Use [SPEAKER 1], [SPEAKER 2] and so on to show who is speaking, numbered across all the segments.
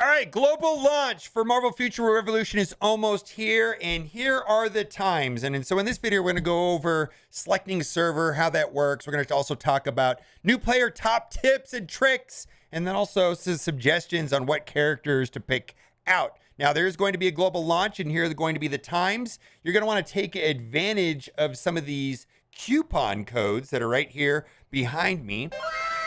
[SPEAKER 1] right, global launch for Marvel Future Revolution is almost here, and here are the times. And so in this video, we're going to go over selecting a server, how that works. We're going to also talk about new player top tips and tricks, and then also some suggestions on what characters to pick out. Now, there's going to be a global launch, and here are going to be the times. You're going to want to take advantage of some of these coupon codes that are right here behind me.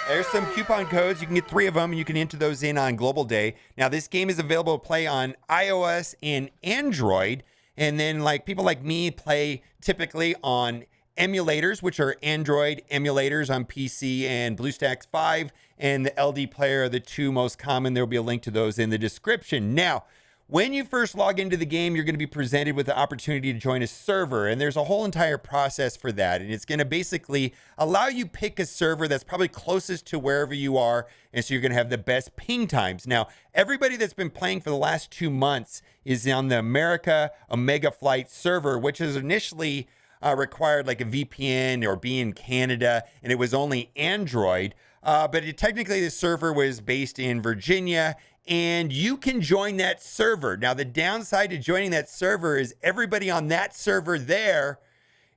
[SPEAKER 1] There's some coupon codes. You can get 3 of them, and you can enter those in on Global Day. Now, this game is available to play on iOS and Android. And then, like, people like me play typically on emulators, which are Android emulators on PC and BlueStacks 5. And the LD Player are the 2 most common. There will be a link to those in the description. Now, when you first log into the game, you're going to be presented with the opportunity to join a server, and there's a whole entire process for that. And it's going to basically allow you pick a server that's probably closest to wherever you are, and so you're going to have the best ping times. Now, everybody that's been playing for the last 2 months is on the America Omega Flight server, which is initially required like a VPN or be in Canada, and it was only Android. But technically, the server was based in Virginia, and you can join that server. Now, the downside to joining that server is everybody on that server there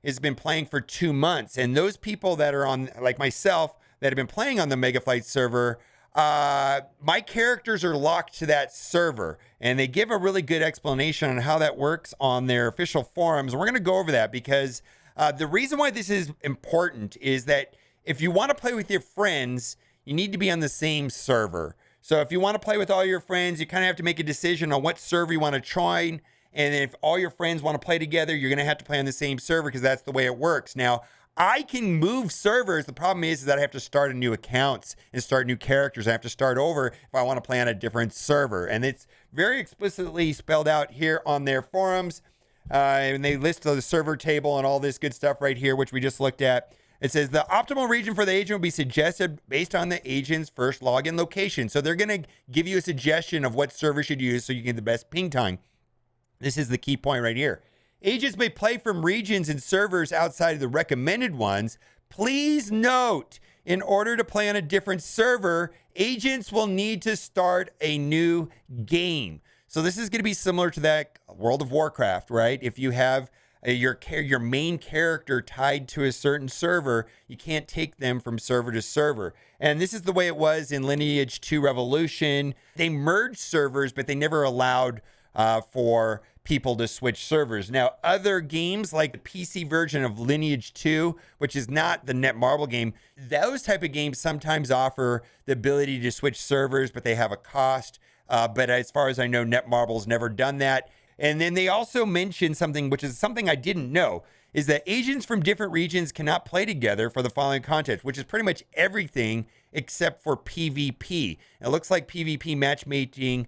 [SPEAKER 1] has been playing for 2 months. And those people that are on, like myself, that have been playing on the Megaflight server, my characters are locked to that server. And they give a really good explanation on how that works on their official forums. We're going to go over that because the reason why this is important is that if you want to play with your friends, you need to be on the same server. So if you want to play with all your friends, you kind of have to make a decision on what server you want to join. And if all your friends want to play together, you're going to have to play on the same server because that's the way it works. Now, I can move servers. The problem is that I have to start a new accounts and start new characters. I have to start over if I want to play on a different server. And it's very explicitly spelled out here on their forums. And they list the server table and all this good stuff right here, which we just looked at. It says the optimal region for the agent will be suggested based on the agent's first login location. So they're going to give you a suggestion of what server should use so you get the best ping time. This is the key point right here. Agents may play from regions and servers outside of the recommended ones. Please note, in order to play on a different server, agents will need to start a new game. So this is going to be similar to that World of Warcraft, right? If you have your main character tied to a certain server, you can't take them from server to server. And this is the way it was in Lineage 2 Revolution. They merged servers, but they never allowed for people to switch servers. Now, other games like the PC version of Lineage 2, which is not the Netmarble game, those type of games sometimes offer the ability to switch servers, but they have a cost. But as far as I know, Netmarble's never done that. And then they also mentioned something, which is something I didn't know, is that agents from different regions cannot play together for the following content, which is pretty much everything except for PvP. It looks like PvP matchmaking,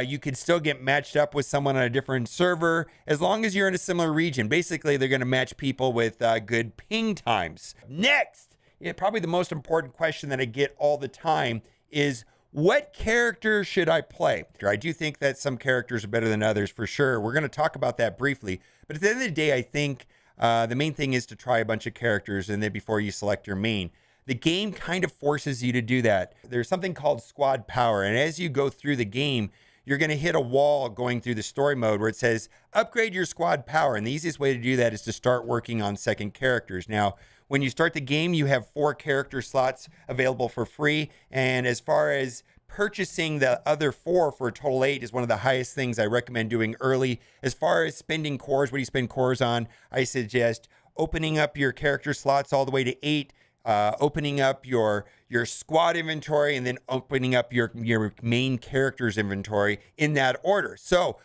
[SPEAKER 1] you can still get matched up with someone on a different server as long as you're in a similar region. Basically, they're going to match people with good ping times. Next, probably the most important question that I get all the time is, what character should I play? I do think that some characters are better than others for sure. We're going to talk about that briefly. But at the end of the day, I think the main thing is to try a bunch of characters and then before you select your main. The game kind of forces you to do that. There's something called squad power. And as you go through the game, you're going to hit a wall going through the story mode where it says, upgrade your squad power. And the easiest way to do that is to start working on second characters. Now, when you start the game, you have 4 character slots available for free. And as far as purchasing the other 4 for a total 8 is one of the highest things I recommend doing early. As far as spending cores, what do you spend cores on? I suggest opening up your character slots all the way to 8, opening up your squad inventory, and then opening up your main character's inventory in that order. So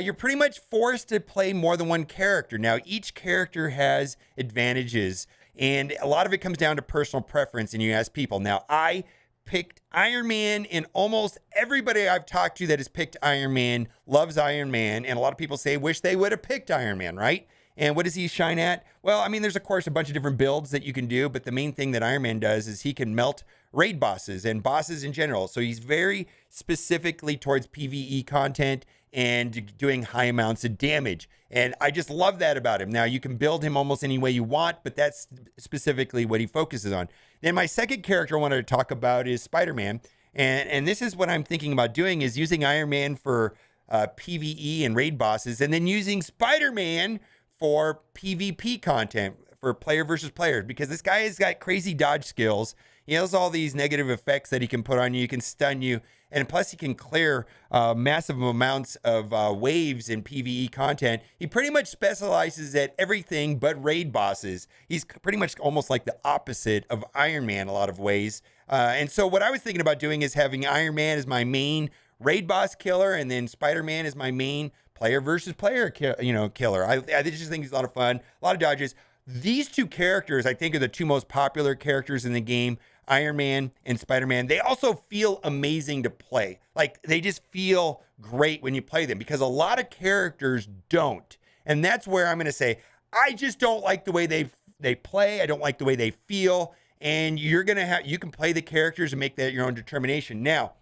[SPEAKER 1] you're pretty much forced to play more than one character. Now, each character has advantages, and a lot of it comes down to personal preference, and you ask people. Now, I picked Iron Man, and almost everybody I've talked to that has picked Iron Man loves Iron Man, and a lot of people say wish they would have picked Iron Man, right? And what does he shine at? Well, I mean, there's of course a bunch of different builds that you can do, but the main thing that Iron Man does is he can melt raid bosses and bosses in general. So he's very specifically towards PvE content and doing high amounts of damage. And I just love that about him. Now, you can build him almost any way you want, but that's specifically what he focuses on. Then my second character I wanted to talk about is SpiderMan. And this is what I'm thinking about doing, is using Iron Man for PvE and raid bosses, and then using Spider-Man for PvP content, for player versus player, because this guy has got crazy dodge skills. He has all these negative effects that he can put on you. He can stun you, and plus he can clear massive amounts of waves in PvE content. He pretty much specializes at everything but raid bosses. He's pretty much almost like the opposite of Iron Man in a lot of ways. And so what I was thinking about doing is having Iron Man as my main raid boss killer, and then Spider-Man is my main player versus player killer. I just think it's a lot of fun, a lot of dodges. These two characters, I think, are the two most popular characters in the game, Iron Man and Spider-Man. They also feel amazing to play. Like, they just feel great when you play them, because a lot of characters don't. And that's where I'm going to say, I just don't like the way they play. I don't like the way they feel. And you can play the characters and make that your own determination. Now,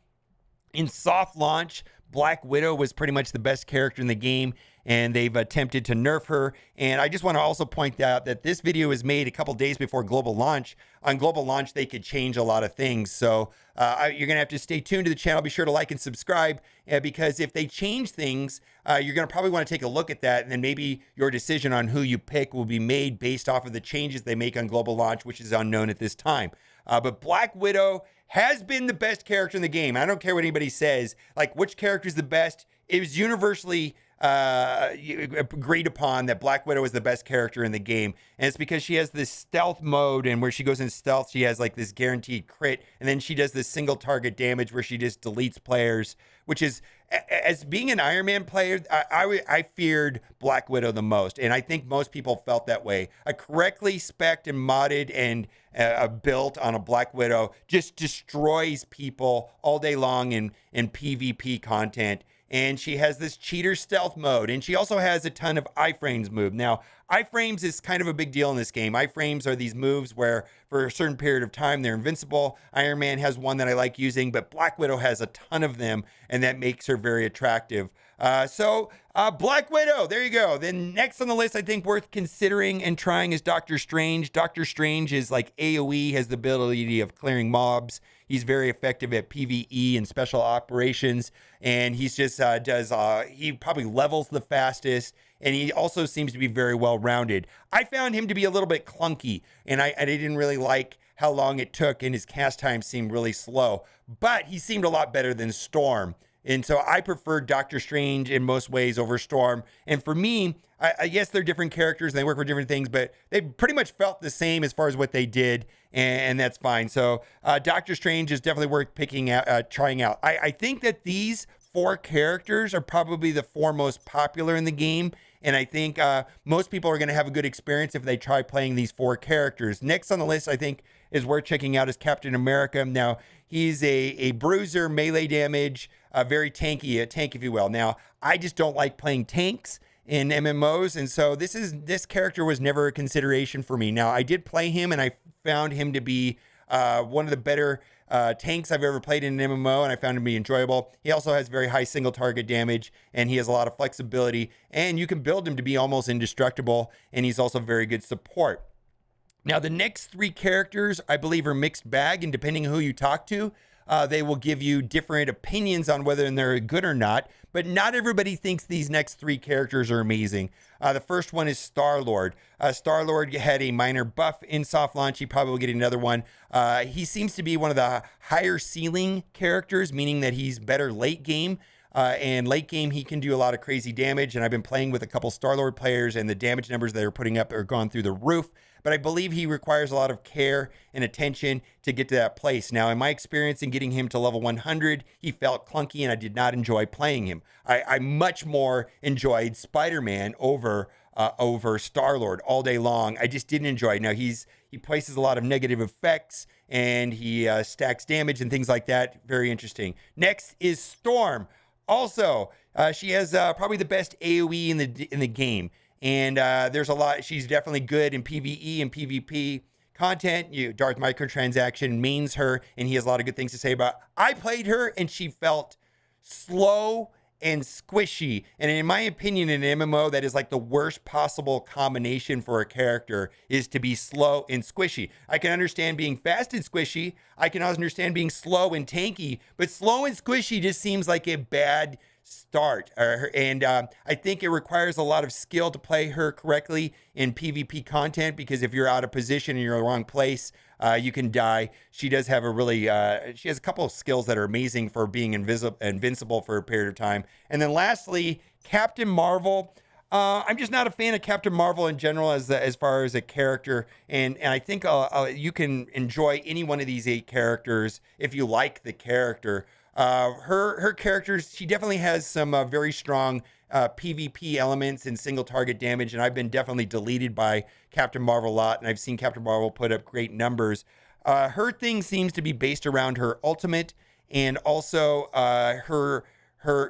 [SPEAKER 1] in soft launch, Black Widow was pretty much the best character in the game, and they've attempted to nerf her. And I just want to also point out that this video was made a couple days before global launch. On global launch, they could change a lot of things. So you're going to have to stay tuned to the channel. Be sure to like and subscribe, because if they change things, you're going to probably want to take a look at that. And then maybe your decision on who you pick will be made based off of the changes they make on global launch, which is unknown at this time. But Black Widow has been the best character in the game. I don't care what anybody says. Like, which character is the best? It was universally agreed upon that Black Widow is the best character in the game. And it's because she has this stealth mode, and where she goes in stealth, she has like this guaranteed crit. And then she does this single target damage where she just deletes players, which is, as being an Iron Man player, I feared Black Widow the most. And I think most people felt that way. A correctly spec'd and modded and built on a Black Widow just destroys people all day long in PvP content. And she has this cheater stealth mode, and she also has a ton of iframes move. Now, iframes is kind of a big deal in this game. Iframes are these moves where for a certain period of time they're invincible. Iron Man has one that I like using, but Black Widow has a ton of them, and that makes her very attractive. Black Widow, there you go. Then next on the list, I think worth considering and trying, is Doctor Strange. Doctor Strange is like AoE, has the ability of clearing mobs. He's very effective at PvE and special operations, and he's just he probably levels the fastest, and he also seems to be very well-rounded. I found him to be a little bit clunky, and I didn't really like how long it took, and his cast time seemed really slow, but he seemed a lot better than Storm. And so I prefer Doctor Strange in most ways over Storm. And for me, I guess they're different characters and they work for different things, but they pretty much felt the same as far as what they did, and that's fine. So Doctor Strange is definitely worth trying out. I think that these 4 characters are probably the 4 most popular in the game, and I think most people are going to have a good experience if they try playing these 4 characters. Next on the list, I think, is worth checking out, is Captain America. Now, he's a bruiser, melee damage, very tanky, a tank, if you will. Now, I just don't like playing tanks in MMOs, and so this character was never a consideration for me. Now, I did play him, and I found him to be one of the better tanks I've ever played in an MMO, and I found him to be enjoyable. He also has very high single target damage, and he has a lot of flexibility, and you can build him to be almost indestructible, and he's also very good support. Now, the next 3 characters, I believe, are mixed bag, and depending on who you talk to, they will give you different opinions on whether they're good or not, but not everybody thinks these next 3 characters are amazing. The first one is Starlord. Starlord had a minor buff in soft launch. He probably will get another one. He seems to be one of the higher ceiling characters, meaning that he's better late game. And late game, he can do a lot of crazy damage. And I've been playing with a couple Starlord players, and the damage numbers they're putting up are gone through the roof. But I believe he requires a lot of care and attention to get to that place. Now, in my experience in getting him to level 100, he felt clunky, and I did not enjoy playing him. I much more enjoyed Spider-Man over Starlord all day long. I just didn't enjoy it. Now, he places a lot of negative effects, and he stacks damage and things like that. Very interesting. Next is Storm. Also, she has probably the best AoE in the game. And there's a lot. She's definitely good in PvE and PvP content. Darth Microtransaction mains her, and he has a lot of good things to say about. I played her, and she felt slow and squishy. And in my opinion, in an MMO, that is like the worst possible combination for a character, is to be slow and squishy. I can understand being fast and squishy. I can also understand being slow and tanky, but slow and squishy just seems like a bad start. I think it requires a lot of skill to play her correctly in PvP content, because if you're out of position and you're in the wrong place, you can die. She does have a really, she has a couple of skills that are amazing for being invincible for a period of time. And then lastly, Captain Marvel. I'm just not a fan of Captain Marvel in general as far as a character, and I think you can enjoy any one of these 8 characters if you like the character. Her characters, she definitely has some very strong PvP elements and single target damage, and I've been definitely deleted by Captain Marvel a lot, and I've seen Captain Marvel put up great numbers. Her thing seems to be based around her ultimate, and also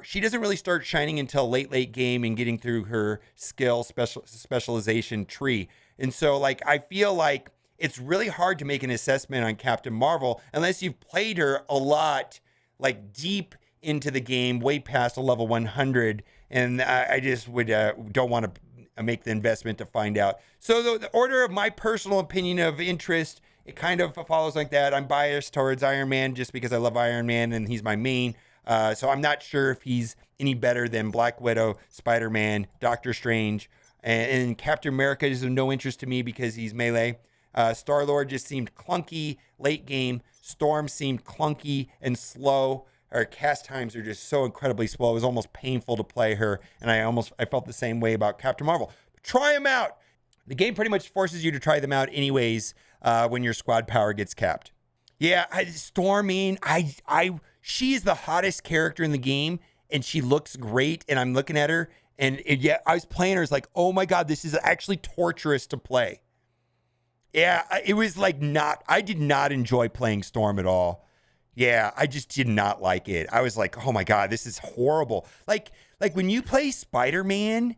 [SPEAKER 1] she doesn't really start shining until late game and getting through her skill specialization tree. And so like I feel like it's really hard to make an assessment on Captain Marvel unless you've played her a lot, like deep into the game, way past a level 100. And I just would don't want to make the investment to find out. So the order of my personal opinion of interest, it kind of follows like that. I'm biased towards Iron Man just because I love Iron Man and he's my main. So I'm not sure if he's any better than Black Widow, Spider-Man, Doctor Strange, and Captain America is of no interest to me because he's melee. Starlord just seemed clunky late game. Storm seemed clunky and slow. Her cast times are just so incredibly slow. It was almost painful to play her, and I felt the same way about Captain Marvel. But try them out. The game pretty much forces you to try them out anyways when your squad power gets capped. Yeah, Storm, she's the hottest character in the game, and she looks great, and I'm looking at her, and I was playing her, it's like, oh my God, this is actually torturous to play. Yeah, it was like I did not enjoy playing Storm at all. Yeah, I just did not like it. I was like, oh my God, this is horrible. Like when you play SpiderMan,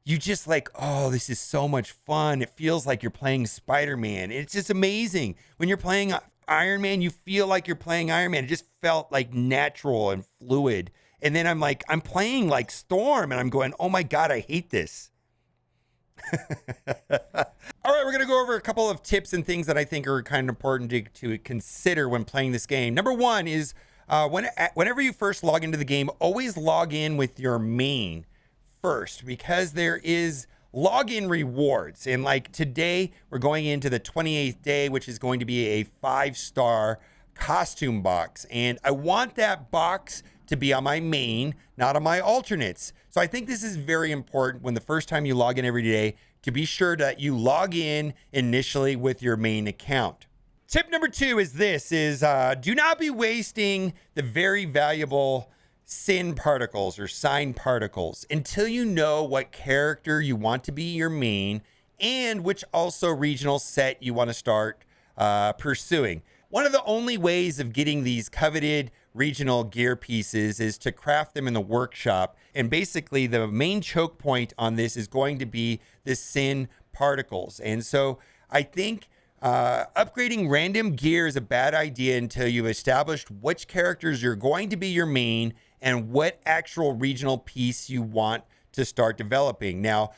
[SPEAKER 1] you just like, oh, this is so much fun. It feels like you're playing SpiderMan. It's just amazing. When you're playing Iron Man, you feel like you're playing Iron Man. It just felt like natural and fluid. And then I'm playing like Storm, and I'm going, oh my God, I hate this. All right, we're going to go over a couple of tips and things that I think are kind of important to consider when playing this game. Number one is whenever you first log into the game, always log in with your main first, because there is login rewards. And like today, we're going into the 28th day, which is going to be a 5-star costume box. And I want that box to be on my main, not on my alternates. So I think this is very important when the first time you log in every day to be sure that you log in initially with your main account. Tip number 2 is do not be wasting the very valuable sin particles or sign particles until you know what character you want to be your main and which also regional set you want to start pursuing. One of the only ways of getting these coveted regional gear pieces is to craft them in the workshop. And basically the main choke point on this is going to be the sin particles. And so I think upgrading random gear is a bad idea until you've established which characters you're going to be your main and what actual regional piece you want to start developing. Now,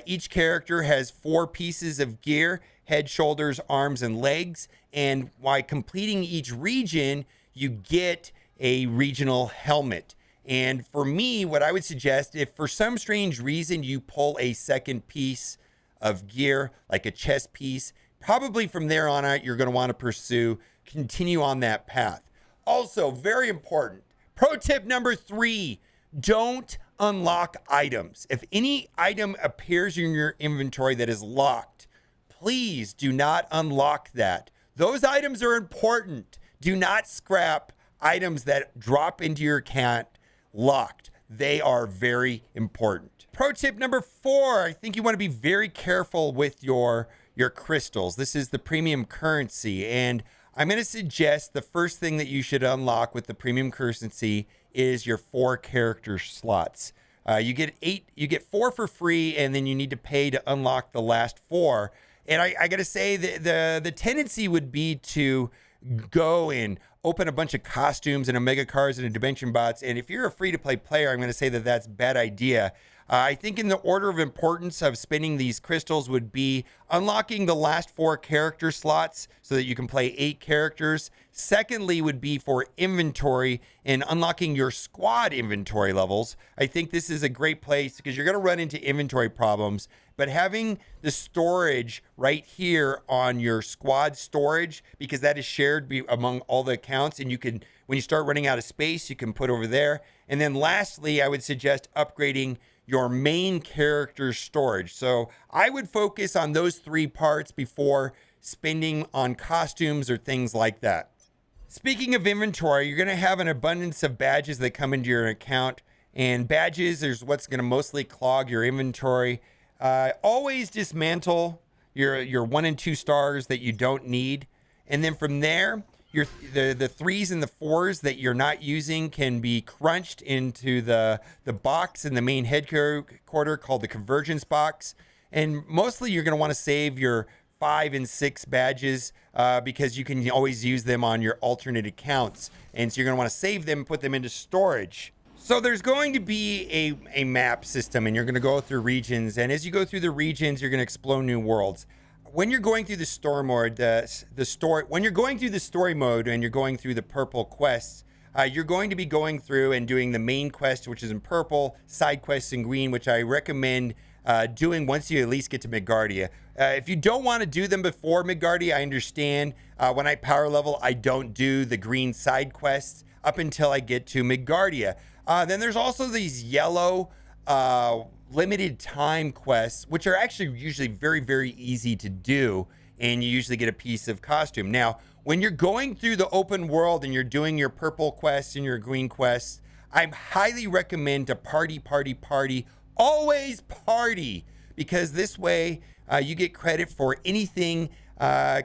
[SPEAKER 1] each character has 4 pieces of gear: head, shoulders, arms, and legs. And by completing each region, you get a regional helmet. And for me, what I would suggest, if for some strange reason you pull a second piece of gear, like a chest piece, probably from there on out, you're going to want to continue on that path. Also, very important, pro tip number 3, don't unlock items. If any item appears in your inventory that is locked, please do not unlock that. Those items are important. Do not scrap items that drop into your account locked. They are very important. Pro tip number 4, I think you want to be very careful with your crystals. This is the premium currency, and I'm going to suggest the first thing that you should unlock with the premium currency is your 4 character slots. You get 4 for free, and then you need to pay to unlock the last 4. And I got to say, the tendency would be to go and open a bunch of costumes and Omega cards and dimension bots. And if you're a free-to-play player, I'm going to say that that's a bad idea. I think in the order of importance of spending these crystals would be unlocking the last 4 character slots so that you can play 8 characters. Secondly would be for inventory and unlocking your squad inventory levels. I think this is a great place because you're going to run into inventory problems, but having the storage right here on your squad storage, because that is shared among all the accounts, and you can, when you start running out of space, you can put over there. And then lastly, I would suggest upgrading your main character storage. So I would focus on those 3 parts before spending on costumes or things like that. Speaking of inventory, you're going to have an abundance of badges that come into your account, and badges is what's going to mostly clog your inventory. Always dismantle your 1 and 2 stars that you don't need, and then from there, the 3s and the 4s that you're not using can be crunched into the box in the main headquarters called the convergence box. And mostly you're going to want to save your 5 and 6 badges because you can always use them on your alternate accounts. And so you're going to want to save them and put them into storage. So there's going to be a map system, and you're going to go through regions. And as you go through the regions, you're going to explore new worlds. When you're going through the story mode, when you're going through the story mode and you're going through the purple quests, you're going to be going through and doing the main quest, which is in purple, side quests in green, which I recommend doing once you at least get to Midgardia. If you don't want to do them before Midgardia, I understand. When I power level, I don't do the green side quests up until I get to Midgardia. Then there's also these yellow limited time quests, which are actually usually very, very easy to do, and you usually get a piece of costume. Now, when you're going through the open world and you're doing your purple quests and your green quests, I highly recommend to party, always party, because this way you get credit for anything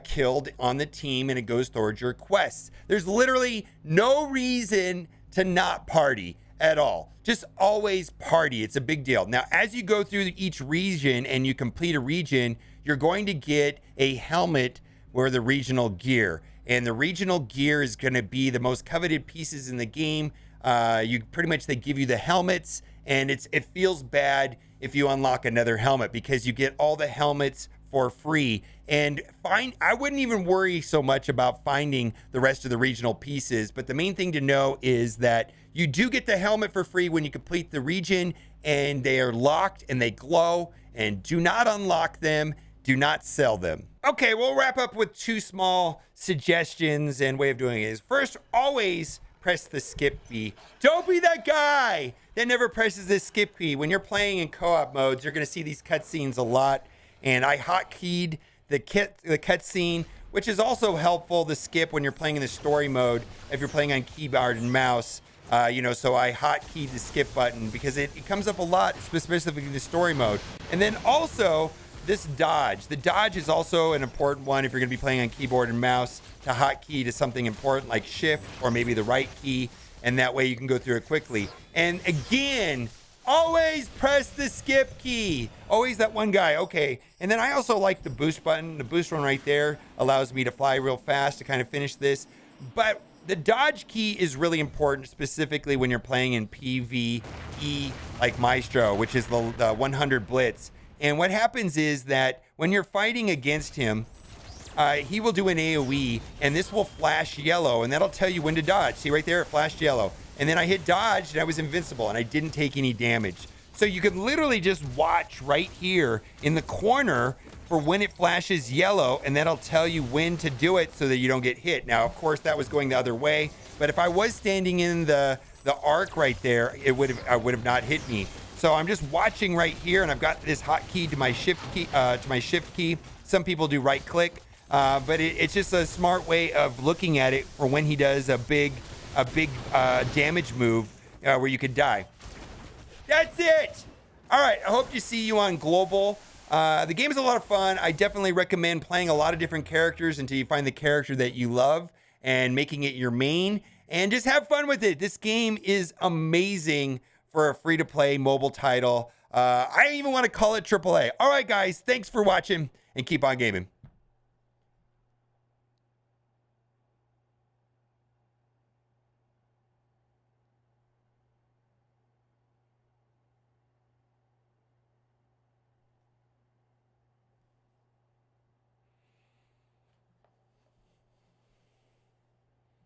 [SPEAKER 1] killed on the team, and it goes towards your quests. There's literally no reason to not party at all. Just always party. It's a big deal. Now, as you go through each region and you complete a region, you're going to get a helmet or the regional gear. And the regional gear is going to be the most coveted pieces in the game. They give you the helmets, and it feels bad if you unlock another helmet because you get all the helmets for free. And I wouldn't even worry so much about finding the rest of the regional pieces, but the main thing to know is that you do get the helmet for free when you complete the region, and they are locked and they glow, and do not unlock them, do not sell them. Okay, we'll wrap up with 2 small suggestions and way of doing it. First, always press the skip key. Don't be that guy that never presses the skip key. When you're playing in co-op modes, you're going to see these cutscenes a lot, and I hotkeyed the cutscene, which is also helpful to skip when you're playing in the story mode if you're playing on keyboard and mouse. So I hotkeyed the skip button because it comes up a lot, specifically in the story mode. And then also this dodge. The dodge is also an important one if you're going to be playing on keyboard and mouse, to hotkey to something important like shift or maybe the right key, and that way you can go through it quickly. And again, always press the skip key. Always that one guy. Okay. And then I also like the boost button. The boost one right there allows me to fly real fast to kind of finish this. But the dodge key is really important, specifically when you're playing in PvE like Maestro, which is the 100 Blitz. And what happens is that when you're fighting against him, he will do an AoE, and this will flash yellow, and that'll tell you when to dodge. See right there, it flashed yellow. And then I hit dodge, and I was invincible, and I didn't take any damage. So you could literally just watch right here in the corner for when it flashes yellow, and that'll tell you when to do it so that you don't get hit. Now, of course, that was going the other way, but if I was standing in the arc right there, I would have not hit me. So I'm just watching right here, and I've got this hotkey to my shift key. Some people do right click, but it's just a smart way of looking at it for when he does a big damage move where you could die. That's it. All right, I hope to see you on Global. The game is a lot of fun. I definitely recommend playing a lot of different characters until you find the character that you love and making it your main, and just have fun with it. This game is amazing for a free-to-play mobile title. I even want to call it AAA. All right, guys, thanks for watching, and keep on gaming.